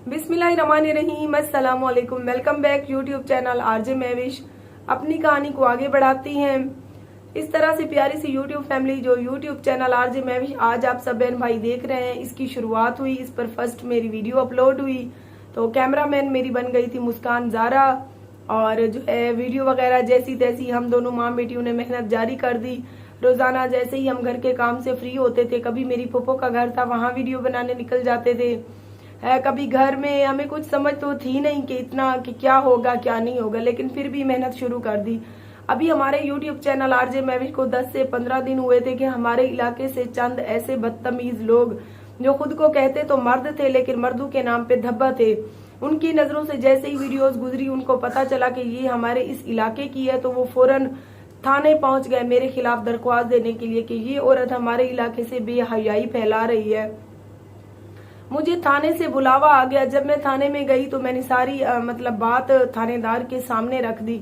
बिस्मिल्लाहिर्रहमानिर्रहीम, अस्सलाम वालेकुम। Welcome back YouTube channel RJ Mahvish. अपनी कहानी को आगे बढ़ाती हैं। इस तरह से प्यारी सी यूट्यूब फैमिली जो यूट्यूब चैनल आरजे महविश आज आप सब बहन भाई देख रहे हैं, इसकी शुरुआत हुई, इस पर फर्स्ट मेरी वीडियो अपलोड हुई तो कैमरामैन मेरी बन गई थी मुस्कान ज़ारा, और जो है वीडियो वगैरह जैसी तैसी हम दोनों माँ बेटियों ने मेहनत जारी कर दी। रोजाना जैसे ही हम घर के काम से फ्री होते थे, कभी मेरी फूफो का घर था वहां वीडियो बनाने निकल जाते थे, कभी घर में हमें कुछ समझ तो थी नहीं कि इतना कि क्या होगा क्या नहीं होगा, लेकिन फिर भी मेहनत शुरू कर दी। अभी हमारे YouTube चैनल आरजे महविश को 10 से 15 दिन हुए थे कि हमारे इलाके से चंद ऐसे बदतमीज लोग जो खुद को कहते तो मर्द थे लेकिन मर्दों के नाम पे धब्बा थे, उनकी नजरों से जैसे ही वीडियोस गुजरी उनको पता चला कि ये हमारे इस इलाके की है, तो वो फौरन थाने पहुंच गए मेरे खिलाफ दरख्वास्त देने के लिए कि ये औरत हमारे इलाके से बेहयाई फैला रही है। मुझे थाने से बुलावा आ गया। जब मैं थाने में गई तो मैंने सारी बात थानेदार के सामने रख दी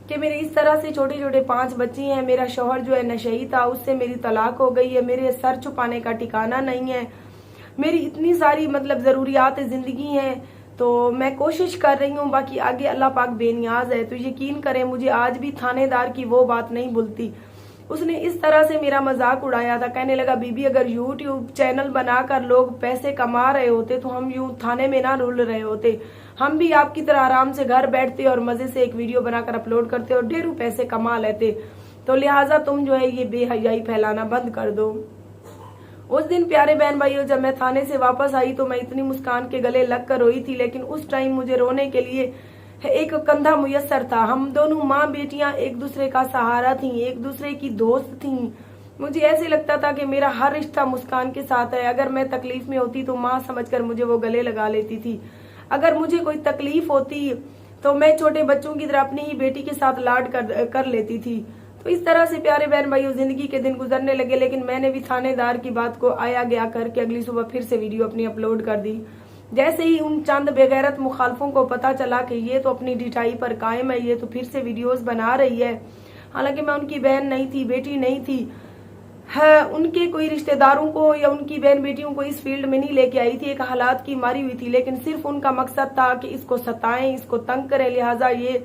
कि मेरे इस तरह से छोटे छोटे 5 बच्चे हैं, मेरा शौहर जो है नशई था, उससे मेरी तलाक हो गई है, मेरे सर छुपाने का ठिकाना नहीं है, मेरी इतनी सारी जरूरियात जिंदगी हैं, तो मैं कोशिश कर रही हूँ, बाकी आगे अल्लाह पाक बेनियाज है। तो यकीन करें मुझे आज भी थानेदार की वो बात नहीं भूलती। उसने इस तरह से मेरा मजाक उड़ाया था, कहने लगा बीबी अगर यूट्यूब चैनल बनाकर लोग पैसे कमा रहे होते तो हम यूं थाने में ना रुल रहे होते, हम भी आपकी तरह आराम से घर बैठते और मजे से एक वीडियो बनाकर अपलोड करते और ढेरों पैसे कमा लेते, तो लिहाजा तुम जो है ये बेहयाई फैलाना बंद कर दो। उस दिन प्यारे बहन भाइयों जब मैं थाने से वापस आई तो मैं इतनी मुस्कान के गले लग कर रोई थी, लेकिन उस टाइम मुझे रोने के लिए एक कंधा मुयस्सर था। हम दोनों माँ बेटियां एक दूसरे का सहारा थीं, एक दूसरे की दोस्त थीं। मुझे ऐसे लगता था कि मेरा हर रिश्ता मुस्कान के साथ है। अगर मैं तकलीफ में होती तो माँ समझकर मुझे वो गले लगा लेती थी, अगर मुझे कोई तकलीफ होती तो मैं छोटे बच्चों की तरह अपनी ही बेटी के साथ लाड कर लेती थी। तो इस तरह से प्यारे बहन भाइयों जिंदगी के दिन गुजरने लगे, लेकिन मैंने भी थानेदार की बात को आया गया करके अगली सुबह फिर से वीडियो अपनी अपलोड कर दी। जैसे ही उन चंद बेगैरत मुखालफों को पता चला कि ये तो अपनी ढिठाई पर कायम है, ये तो फिर से वीडियोस बना रही है, हालांकि मैं उनकी बहन नहीं थी, बेटी नहीं थी, है उनके कोई रिश्तेदारों को या उनकी बहन बेटियों को इस फील्ड में नहीं लेके आई थी, एक हालात की मारी हुई थी, लेकिन सिर्फ उनका मकसद था कि इसको सताएं, इसको तंग करें, लिहाजा ये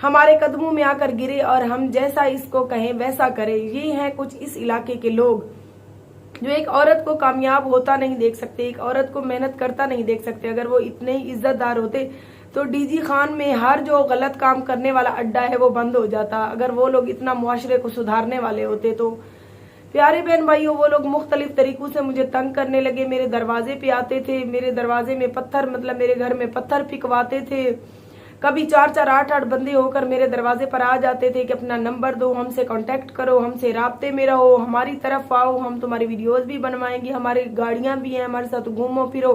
हमारे कदमों में आकर गिरे और हम जैसा इसको कहें वैसा करें। ये हैं कुछ इस इलाके के लोग जो एक औरत को कामयाब होता नहीं देख सकते, एक औरत को मेहनत करता नहीं देख सकते। अगर वो इतने ही इज्जतदार होते तो डीजी खान में हर जो गलत काम करने वाला अड्डा है वो बंद हो जाता। अगर वो लोग इतना मुआशरे को सुधारने वाले होते तो प्यारे बहन भाइयों वो लोग मुख्तलिफ तरीकों से मुझे तंग करने लगे। मेरे दरवाजे पे आते थे, मेरे दरवाजे में पत्थर मेरे घर में पत्थर फिकवाते थे। कभी 4-4, 8-8 बंदे होकर मेरे दरवाजे पर आ जाते थे कि अपना नंबर दो, हमसे कांटेक्ट करो, हमसे राब्ते में रहो, हमारी तरफ आओ, हम तुम्हारी वीडियोस भी बनवाएंगे, हमारी गाड़ियां भी हैं, हमारे साथ घूमो फिरो।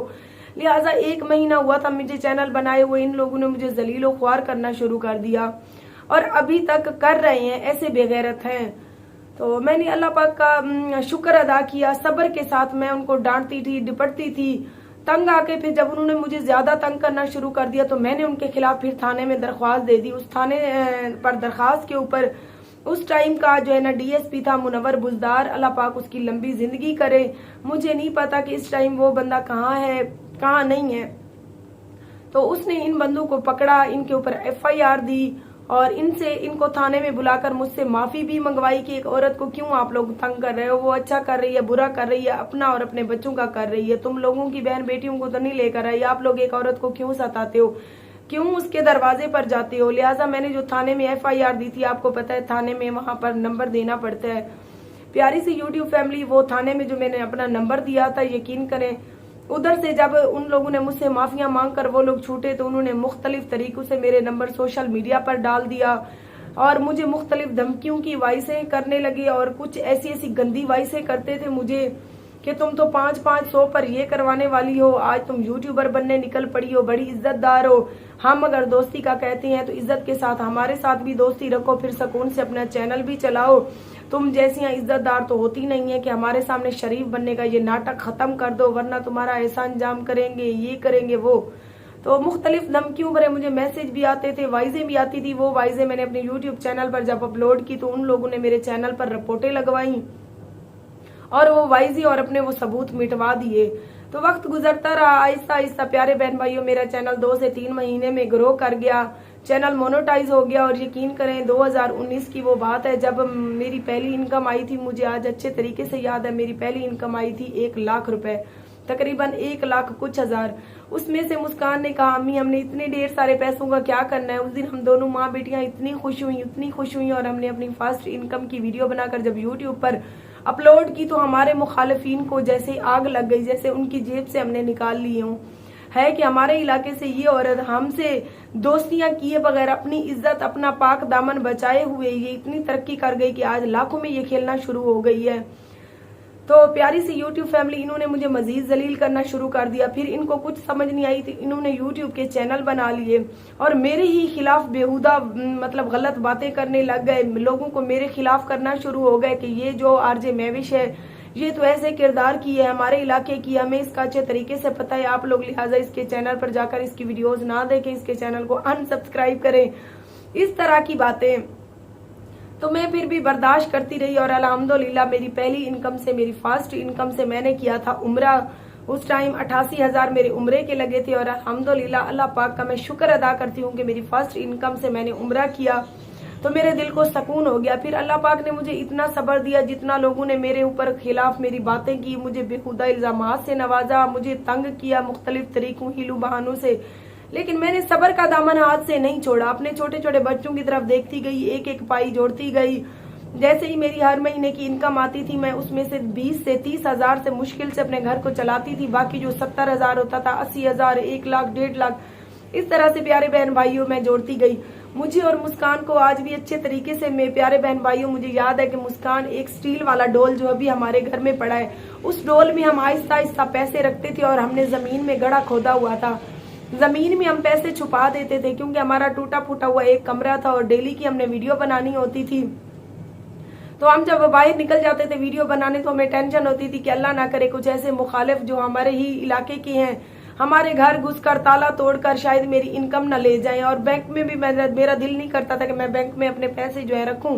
लिहाजा 1 महीना हुआ था मुझे चैनल बनाए हुए, इन लोगों ने मुझे जलीलो ख्वार करना शुरू कर दिया और अभी तक कर रहे हैं, ऐसे बेगैरत हैं। तो मैंने अल्लाह पाक का शुक्र अदा किया, सब्र के साथ मैं उनको डांटती थी, डिपटती थी। तंग आके फिर जब उन्होंने मुझे ज्यादा तंग करना शुरू कर दिया तो मैंने उनके खिलाफ फिर थाने में दरख्वास्त दे दी। उस थाने पर दरख्वास्त के ऊपर उस टाइम का जो है ना डीएसपी था मुनव्वर बुजदार, अल्लाह पाक उसकी लंबी जिंदगी करे। मुझे नहीं पता कि इस टाइम वो बंदा कहाँ है कहाँ नहीं है। तो उसने इन बंदों को पकड़ा, इनके ऊपर FIR दी और इनको थाने में बुलाकर मुझसे माफी भी मंगवाई कि एक औरत को क्यों आप लोग तंग कर रहे हो, वो अच्छा कर रही है, बुरा कर रही है, अपना और अपने बच्चों का कर रही है, तुम लोगों की बहन बेटियों को तो नहीं लेकर आई, आप लोग एक औरत को क्यों सताते हो, क्यों उसके दरवाजे पर जाते हो। लिहाजा मैंने जो थाने में FIR दी थी, आपको पता है थाने में वहां पर नंबर देना पड़ता है। प्यारी सी यूट्यूब फैमिली वो थाने में जो मैंने अपना नंबर दिया था, यकीन करें उधर से जब उन लोगों ने मुझसे माफिया मांग कर वो लोग छूटे तो उन्होंने मुख्तलिफ तरीकों से मेरे नंबर सोशल मीडिया पर डाल दिया और मुझे मुख्तलिफ धमकियों की वाइसें करने लगे और कुछ ऐसी ऐसी गंदी वाइसें करते थे मुझे कि तुम तो 500 पर ये करवाने वाली हो, आज तुम यूट्यूबर बनने निकल पड़ी हो, बड़ी इज्जतदार हो, हम अगर दोस्ती का कहते हैं तो इज्जत के साथ हमारे साथ भी दोस्ती रखो, फिर सुकून से अपना चैनल भी चलाओ, तुम जैसी इज्जतदार तो होती नहीं है कि हमारे सामने शरीफ बनने का ये नाटक खत्म कर दो वरना तुम्हारा ऐसा अंजाम करेंगे, ये करेंगे वो। तो मुख्तलिफ धमकियों भरे मुझे मैसेज भी आते थे, वाइजें भी आती थी। वो वाइजें मैंने अपने यूट्यूब चैनल पर जब अपलोड की तो उन लोगों ने मेरे चैनल पर रिपोर्टें लगवाई और वो वाइजी और अपने वो सबूत मिटवा दिए। तो वक्त गुजरता रहा, आहिस्ता आहिस्ता प्यारे बहन भाइयों मेरा चैनल 2 से 3 महीने में ग्रो कर गया, चैनल मोनेटाइज हो गया। और यकीन करें 2019 की वो बात है जब मेरी पहली इनकम आई थी, मुझे आज अच्छे तरीके से याद है, मेरी पहली इनकम आई थी 1 लाख रुपए, तकरीबन 1 लाख कुछ हजार। उसमें से मुस्कान ने कहा अम्मी हमने इतने ढेर सारे पैसों का क्या करना है। उस दिन हम दोनों माँ बेटियां इतनी खुश हुई और हमने अपनी फर्स्ट इनकम की वीडियो बनाकर जब यूट्यूब पर अपलोड की तो हमारे मुखालिफिन को जैसे आग लग गई, जैसे उनकी जेब से हमने निकाल लिए हों। है कि हमारे इलाके से ये औरत हमसे दोस्तियां किए बगैर अपनी इज्जत अपना पाक दामन बचाए हुए ये इतनी तरक्की कर गई कि आज लाखों में ये खेलना शुरू हो गई है। तो प्यारी सी यूट्यूब फैमिली, इन्होंने मुझे मजीद जलील करना शुरू कर दिया। फिर इनको कुछ समझ नहीं आई थी, इन्होंने यूट्यूब के चैनल बना लिए और मेरे ही खिलाफ बेहुदा मतलब गलत बातें करने लग गए, लोगों को मेरे खिलाफ करना शुरू हो गए कि ये जो आरजे महविश है ये तो ऐसे किरदार की है हमारे इलाके की, हमें इसका अच्छे तरीके से पता है, आप लोग लिहाजा इसके चैनल पर जाकर इसकी वीडियोज ना देखें, इसके चैनल को अनसब्सक्राइब करें, इस तरह की बातें। तो मैं फिर भी बर्दाश्त करती रही और अल्हम्दुलिल्लाह मेरी पहली इनकम से, मेरी फर्स्ट इनकम से मैंने किया था उम्रा। उस टाइम 88,000 मेरे उम्रे के लगे थे और अल्हम्दुलिल्लाह अल्लाह पाक का मैं शुक्र अदा करती हूँ कि मेरी फर्स्ट इनकम से मैंने उम्रा किया तो मेरे दिल को सुकून हो गया। फिर अल्लाह पाक ने मुझे इतना सब्र दिया, जितना लोगों ने मेरे ऊपर खिलाफ मेरी बातें की, मुझे बेखुदा इल्जामात से नवाजा, मुझे तंग किया मुख्तलिफ तरीकों हिलू बहानों से, लेकिन मैंने सब्र का दामन हाथ से नहीं छोड़ा। अपने छोटे छोटे बच्चों की तरफ देखती गई, एक एक पाई जोड़ती गई। जैसे ही मेरी हर महीने की इनकम आती थी मैं उसमें से 20 से 30,000 से मुश्किल से अपने घर को चलाती थी। बाकी जो 70,000 होता था, 80,000, 1 लाख, 1.5 लाख, इस तरह से प्यारे बहन भाइयों मैं जोड़ती गई। मुझे और मुस्कान को आज भी अच्छे तरीके से, मेरे प्यारे बहन भाइयों मुझे याद है कि मुस्कान एक स्टील वाला डोल जो अभी हमारे घर में पड़ा है, उस डोल में हम आहिस्ता आहिस्ता पैसे रखते थे और हमने जमीन में गड्ढा खोदा हुआ था, जमीन में हम पैसे छुपा देते थे क्योंकि हमारा टूटा फूटा हुआ एक कमरा था और डेली की हमने वीडियो बनानी होती थी। तो हम जब बाहर निकल जाते थे वीडियो बनाने तो हमें टेंशन होती थी कि अल्लाह ना करे कुछ ऐसे मुखालिफ जो हमारे ही इलाके के हैं हमारे घर घुसकर ताला तोड़कर शायद मेरी इनकम न ले जाएं। और बैंक में भी मेरा दिल नहीं करता था कि मैं बैंक में अपने पैसे जो है रखूं।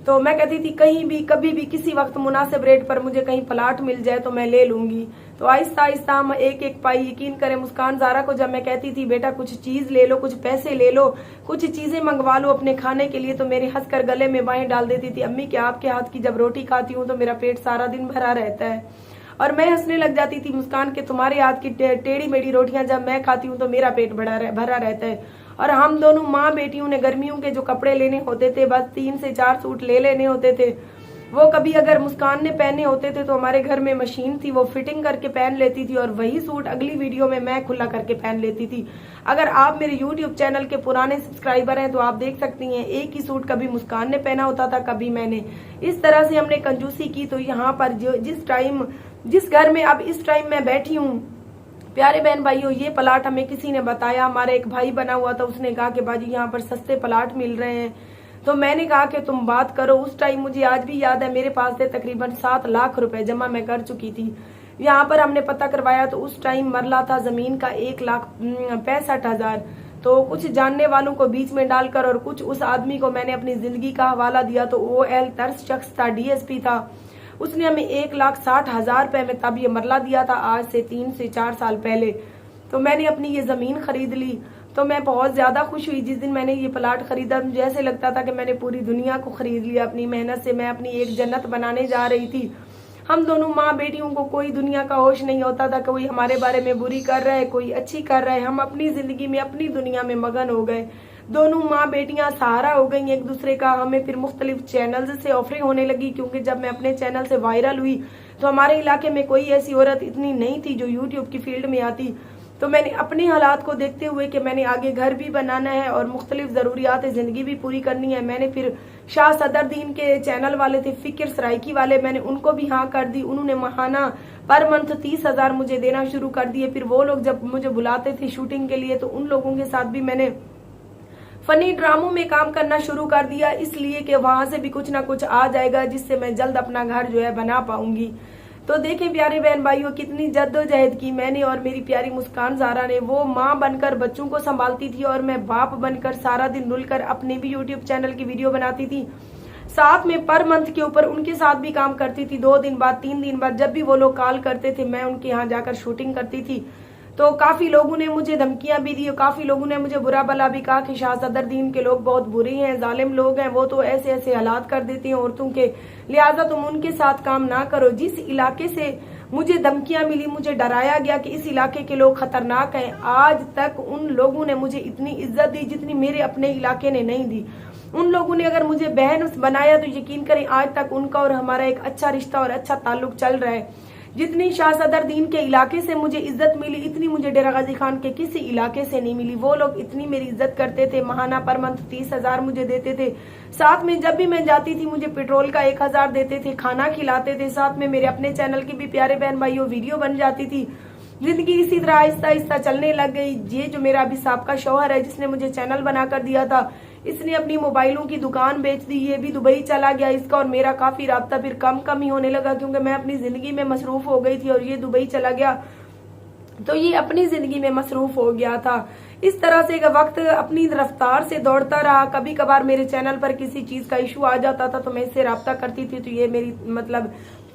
तो मैं कहती थी कहीं भी कभी भी किसी वक्त मुनासिब रेट पर मुझे कहीं प्लाट मिल जाए तो मैं ले लूंगी। तो आहिस्ता आहिस्ता हम एक एक पाई, यकीन करें मुस्कान ज़ारा को जब मैं कहती थी बेटा कुछ चीज ले लो, कुछ पैसे ले लो, कुछ चीजें मंगवा लो अपने खाने के लिए, तो मेरे हंसकर गले में बाहें डाल देती थी, अम्मी क्या आपके हाथ की जब रोटी खाती हूँ तो मेरा पेट सारा दिन भरा रहता है। और मैं हंसने लग जाती थी मुस्कान के तुम्हारे हाथ की टेढ़ी मेढ़ी रोटियां जब मैं खाती हूँ तो मेरा पेट भरा रहता है। और हम दोनों माँ बेटियों ने गर्मियों के जो कपड़े लेने होते थे, बस 3 से 4 सूट ले लेने होते थे, वो कभी अगर मुस्कान ने पहने होते थे तो हमारे घर में मशीन थी, वो फिटिंग करके पहन लेती थी और वही सूट अगली वीडियो में मैं खुला करके पहन लेती थी। अगर आप मेरे YouTube चैनल के पुराने सब्सक्राइबर हैं तो आप देख सकती हैं एक ही सूट कभी मुस्कान ने पहना होता था, कभी मैंने। इस तरह से हमने कंजूसी की। तो यहाँ पर जिस घर में अब इस टाइम मैं बैठी हूँ, प्यारे बहन भाइयों, ये प्लाट हमें किसी ने बताया, हमारा एक भाई बना हुआ था, उसने कहा कि बाजी यहाँ पर सस्ते प्लाट मिल रहे हैं। तो मैंने कहा कि तुम बात करो। उस टाइम मुझे आज भी याद है मेरे पास थे तकरीबन 7 लाख रुपए जमा मैं कर चुकी थी। यहाँ पर हमने पता करवाया तो उस टाइम मरला था जमीन का 1,65,000। तो कुछ जानने वालों को बीच में डालकर और कुछ उस आदमी को मैंने अपनी जिंदगी का हवाला दिया। तो वो तरस शख्स था, DSP था, उसने हमें 1,60,000 रुपए में तब ये मरला दिया था, आज से 3 से 4 साल पहले। तो मैंने अपनी ये जमीन खरीद ली। तो मैं बहुत ज्यादा खुश हुई जिस दिन मैंने ये प्लाट खरीदा। मुझे ऐसे लगता था कि मैंने पूरी दुनिया को खरीद लिया अपनी मेहनत से। मैं अपनी एक जन्नत बनाने जा रही थी। हम दोनों माँ बेटियों को कोई दुनिया का होश नहीं होता था, कोई हमारे बारे में बुरी कर रहा है, कोई अच्छी कर रहा है। हम अपनी जिंदगी में अपनी दुनिया में मगन हो गए। दोनों माँ बेटियां सहारा हो गई एक दूसरे का। हमें फिर मुख्तलिफ चैनल्स से ऑफरिंग होने लगी क्योंकि जब मैं अपने चैनल से वायरल हुई तो हमारे इलाके में कोई ऐसी औरत इतनी नहीं थी जो यूट्यूब की फील्ड में आती। तो मैंने अपने हालात को देखते हुए कि मैंने आगे घर भी बनाना है और मुख्तलिफ ज़रूरियात ज़िंदगी भी पूरी करनी है, मैंने फिर शाह सदरुद्दीन के चैनल वाले थे फिक्र सराइकी वाले, मैंने उनको भी हाँ कर दी। उन्होंने महाना पर मंथ 30,000 मुझे देना शुरू कर दिए। फिर वो लोग जब मुझे बुलाते थे शूटिंग के लिए तो उन लोगों के साथ भी मैंने फनी ड्रामों में काम करना शुरू कर दिया, इसलिए कि वहां से भी कुछ ना कुछ आ जाएगा जिससे मैं जल्द अपना घर जो है बना पाऊंगी। तो देखें प्यारे बहन भाइयों, कितनी जद्दोजहद की मैंने और मेरी प्यारी मुस्कान ज़ारा ने। वो माँ बनकर बच्चों को संभालती थी और मैं बाप बनकर सारा दिन रुल कर अपने भी यूट्यूब चैनल की वीडियो बनाती थी। साथ में पर मंथ के ऊपर उनके साथ भी काम करती थी। 2 दिन बाद 3 दिन बाद जब भी वो लोग कॉल करते थे मैं उनके यहाँ जाकर शूटिंग करती थी। तो काफी लोगों ने मुझे धमकियां भी दी, काफी लोगों ने मुझे बुरा भला भी कहा कि शाह सदर दीन के लोग बहुत बुरे हैं, जालिम लोग हैं, वो तो ऐसे ऐसे हालात कर देती हैं औरतों के, लिहाजा तुम उनके साथ काम ना करो। जिस इलाके से मुझे धमकियां मिली, मुझे डराया गया कि इस इलाके के लोग खतरनाक हैं, आज तक उन लोगों ने मुझे इतनी इज्जत दी जितनी मेरे अपने इलाके ने नहीं दी। उन लोगों ने अगर मुझे बहन बनाया तो यकीन करें आज तक उनका और हमारा एक अच्छा रिश्ता और अच्छा ताल्लुक चल रहा है। जितनी शाह सदर दीन के इलाके से मुझे इज्जत मिली इतनी मुझे डेरा गाजी खान के किसी इलाके से नहीं मिली। वो लोग इतनी मेरी इज्जत करते थे, महाना पर मंथ 30,000 मुझे देते थे। साथ में जब भी मैं जाती थी मुझे पेट्रोल का 1,000 देते थे, खाना खिलाते थे। साथ में मेरे अपने चैनल की भी प्यारे बहन भाइयों वीडियो बन जाती थी। जिंदगी इसी तरह आहिस्ता आहिस्ता चलने लग गई। ये जो मेरा अभी साहब का शौहर है जिसने मुझे चैनल बनाकर दिया था, इसने अपनी मोबाइलों की दुकान बेच दी, ये भी दुबई चला गया। इसका और मेरा काफी राब्ता फिर कम ही होने लगा क्योंकि मैं अपनी जिंदगी में मसरूफ हो गई थी और ये दुबई चला गया तो ये अपनी जिंदगी में मसरूफ हो गया था। इस तरह से वक्त अपनी रफ्तार से दौड़ता रहा। कभी कभार मेरे चैनल पर किसी चीज का इशू आ जाता था तो मैं इससे राब्ता करती थी तो ये मेरी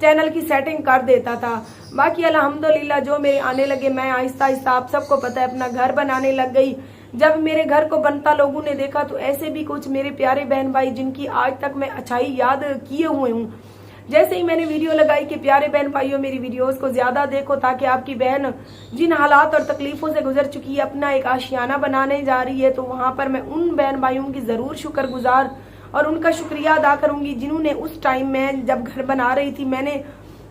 चैनल की सेटिंग कर देता था। बाकी अल्हम्दुलिल्लाह जो मेरे आने लगे, मैं आहिस्ता आहिस्ता आप सबको पता है अपना घर बनाने लग गई। जब मेरे घर को बनता लोगों ने देखा तो ऐसे भी कुछ मेरे प्यारे बहन भाई जिनकी आज तक मैं अच्छाई याद किए हुए हूँ, जैसे ही मैंने वीडियो लगाई कि प्यारे बहन भाइयों मेरी वीडियोस को ज्यादा देखो ताकि आपकी बहन जिन हालात और तकलीफों से गुजर चुकी है अपना एक आशियाना बनाने जा रही है, तो वहां पर मैं उन बहन भाइयों की जरूर शुक्रगुजार और उनका शुक्रिया अदा करूंगी जिन्होंने उस टाइम में जब घर बना रही थी मैंने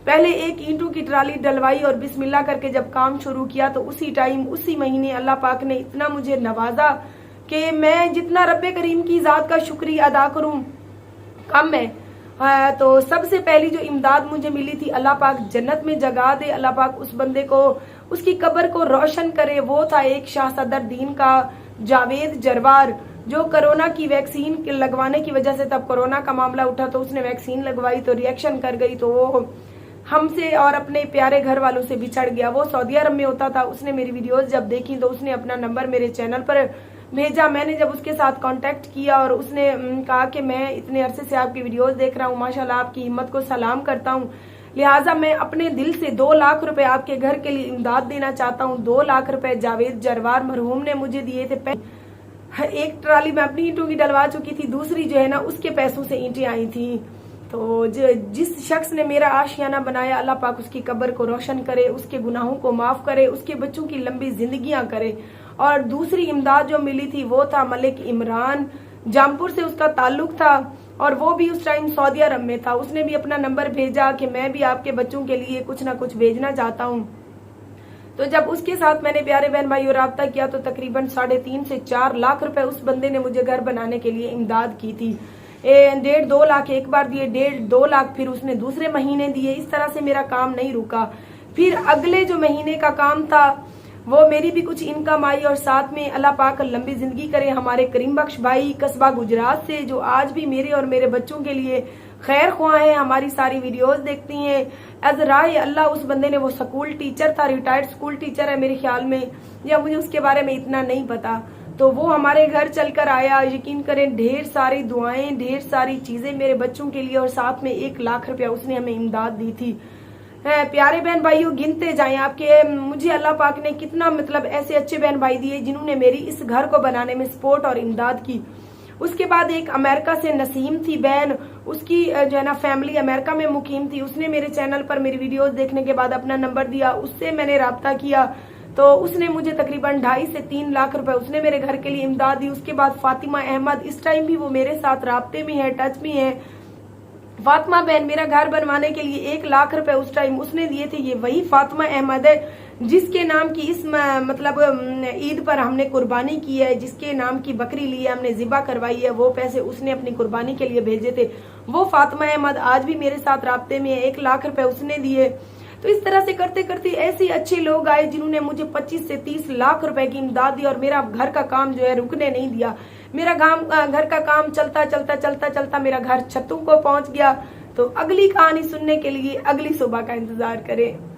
पहले एक ईंटों की ट्राली डलवाई और बिस्मिल्लाह करके जब काम शुरू किया तो उसी टाइम उसी महीने अल्लाह पाक ने इतना मुझे नवाजा कि मैं जितना रब्बे करीम की जात का शुक्रिया अदा करूं कम है। तो सबसे पहली जो इमदाद मुझे मिली थी, अल्लाह पाक जन्नत में जगा दे, अल्लाह पाक उस बंदे को उसकी कब्र को रोशन करे, वो था एक शाह सदर दीन का जावेद जरवार जो कोरोना की वैक्सीन लगवाने की वजह से तब कोरोना का मामला उठा तो उसने वैक्सीन लगवाई तो रिएक्शन कर गई तो वो हमसे और अपने प्यारे घर वालों से बिछड़ गया। वो सऊदी अरब में होता था। उसने मेरी वीडियोस जब देखी तो उसने अपना नंबर मेरे चैनल पर भेजा। मैंने जब उसके साथ कांटेक्ट किया और उसने कहा कि मैं इतने अरसे से आपकी वीडियोस देख रहा हूँ, माशाल्लाह आपकी हिम्मत को सलाम करता हूँ, लिहाजा मैं अपने दिल से 2 लाख रुपए आपके घर के लिए इमदाद देना चाहता हूँ। 2 लाख रुपए जावेद जरवार मरहूम ने मुझे दिए थे। एक ट्राली में अपनी ईंटों की डलवा चुकी थी, दूसरी जो है ना उसके पैसों से ईंटें आई थी। तो जिस शख्स ने मेरा आशियाना बनाया अल्लाह पाक उसकी कब्र को रोशन करे, उसके गुनाहों को माफ करे, उसके बच्चों की लंबी जिंदगियां करे। और दूसरी इमदाद जो मिली थी वो था मलिक इमरान, जामपुर से उसका ताल्लुक था और वो भी उस टाइम सऊदी अरब में था। उसने भी अपना नंबर भेजा कि मैं भी आपके बच्चों के लिए कुछ ना कुछ भेजना चाहता हूँ। तो जब उसके साथ मैंने प्यारे बहन भाइयों राब्ता किया तो तकरीबन 3.5 से 4 लाख रुपए उस बंदे ने मुझे घर बनाने के लिए इमदाद की थी। 1.5-2 लाख एक बार दिए, 1.5-2 लाख फिर उसने दूसरे महीने दिए। इस तरह से मेरा काम नहीं रुका। फिर अगले जो महीने का काम था वो मेरी भी कुछ इनकम आई और साथ में अल्लाह पाक लंबी जिंदगी करे हमारे करीम बख्श भाई कस्बा गुजरात से जो आज भी मेरे और मेरे बच्चों के लिए खैर ख्वाह हैं, हमारी सारी वीडियोस देखती हैं। एज राय अल्लाह उस बंदे ने, वो स्कूल टीचर था, रिटायर्ड स्कूल टीचर है मेरे ख्याल में, या मुझे उसके बारे में इतना नहीं पता। तो वो हमारे घर चलकर आया। यकीन करें ढेर सारी दुआएं, ढेर सारी चीजें मेरे बच्चों के लिए और साथ में 1 लाख रुपया उसने हमें इमदाद दी थी। प्यारे बहन भाइयों गिनते जाएं आपके मुझे अल्लाह पाक ने कितना ऐसे अच्छे बहन भाई दिए जिन्होंने मेरी इस घर को बनाने में सपोर्ट और इमदाद की। उसके बाद एक अमेरिका से नसीम थी बहन, उसकी जो है ना फैमिली अमेरिका में मुकीम थी। उसने मेरे चैनल पर मेरी वीडियोस देखने के बाद अपना नंबर दिया, उससे मैंने राब्ता किया तो उसने मुझे तकरीबन 2.5 से 3 लाख रुपए उसने मेरे घर के लिए इमदाद दी। उसके बाद फातिमा अहमद, इस टाइम भी वो मेरे साथ राब्ते में है, टच में है। फातिमा बहन मेरा घर बनवाने के लिए 1 लाख रुपए उस टाइम उसने दिए थे। ये वही फातिमा अहमद है जिसके नाम की इस ईद पर हमने कुर्बानी की है, जिसके नाम की बकरी ली है, हमने जिबा करवाई है, वो पैसे उसने अपनी कुर्बानी के लिए भेजे थे। वो फातिमा अहमद आज भी मेरे साथ राब्ते में है, 1 लाख रुपए उसने दिए। तो इस तरह से करते करते ऐसे अच्छे लोग आए जिन्होंने मुझे 25 से 30 लाख रुपए की इमदाद दी और मेरा घर का काम जो है रुकने नहीं दिया। मेरा घर का काम चलता मेरा घर छतों को पहुंच गया। तो अगली कहानी सुनने के लिए अगली सुबह का इंतजार करें।